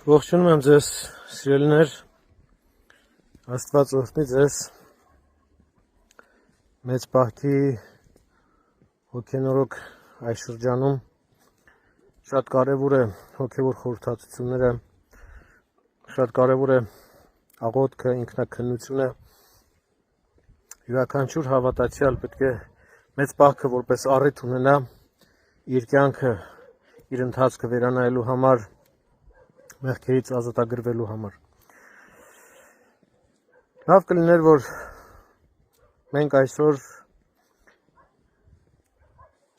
Ողջունում եմ ձեզ, սիրելիներ, Աստված օրհնի ձեզ, մեծ պահքի հոգենորոք այս շրջանում, շատ կարևոր է հոգևոր խորհրդածությունները, շատ կարևոր է աղոթքը, ինքնակնությունը, յուրաքանչյուր հավատացյալ պետք է մեծ պահքը որպես առիթ ունենա իր կյանքը, իր ընթացքը վերանայելու համար, մեղքերից ազատագրվելու համար։ Լավ կլիներ, որ մենք այսօր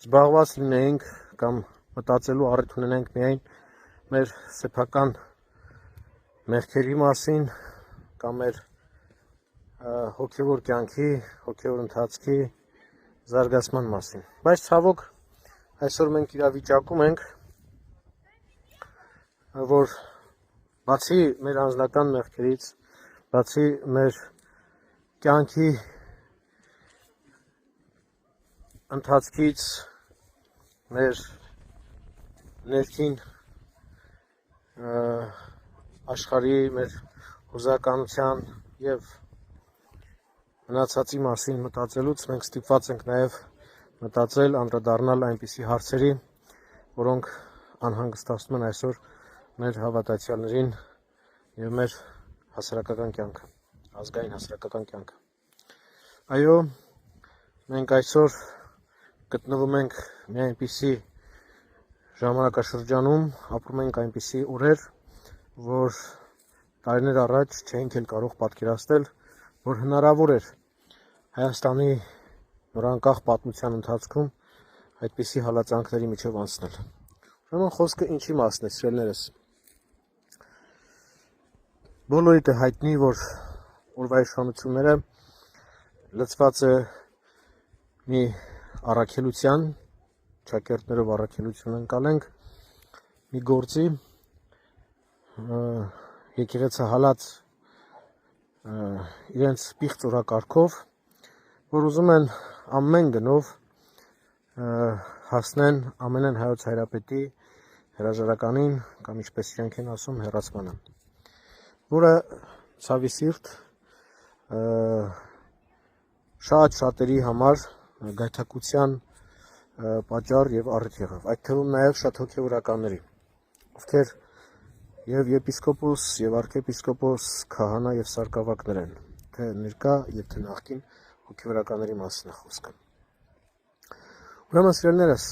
զբաղված լինեինք կամ մտածելու առիթ ունենենք միայն մեր սեփական մեղքերի մասին կամ մեր հոգևոր կյանքի, հոգևոր ընթացքի զարգացման մասին։ Բայց ցավոք այսօր մենք իրավիճակում ենք, որ բացի մեր անձնական մեղքերից, բացի մեր կյանքի ընթացքից, մեր ներքին աշխարհի, մեր հուզականության եւ մնացածի մասին մտածելուց մենք ստիպված ենք նաեւ մտածել, անդրադառնալ այնպիսի հարցերի, որոնք անհանգստացնում են այսօր մեր հավատացյալներին եւ մեր հասարակական կյանքը, ազգային հասարակական կյանքը։ Այո, մենք այսօր գտնվում ենք մի այնպիսի ժամանակաշրջանում, ապրում ենք այնպիսի օրեր, որ տարիներ առաջ չէինք էլ կարող պատկերացնել, որ հնարավոր էր Հայաստանի նորանկախ պատմության ընթացքում այդպիսի հալածանքների միջով անցնել։ Ուրեմն խոսքը ինչի մասն է, սիրելիներս։ Բոլորիդ է հայտնի, որ օրվա իշխանությունները լցված է մի առաքելության, ճակերտներով առաքելություն ընկալենք, մի գործի, եկեղեցահալած իրենց պիղծ օրակարգով, որ ուզում են ամեն գնով հասնեն ամենայն հայոց հայրապետի հրաժարականին կամ ինչպես իրենք են ասում հեռացմանը, որը ցավի սիրտ շատերի համար գայթակղության պատճառ եւ առիթ եղավ, այդ թվում նաեւ շատ հոգեվորականների, ովքեր եւ եպիսկոպոս եւ arczepiskopos, քահանա եւ սարկավակներ են, թե ներկա եւ թե նախկին հոգեվորականների մասին է խոսքը։ Ուրեմն սիրելիներս,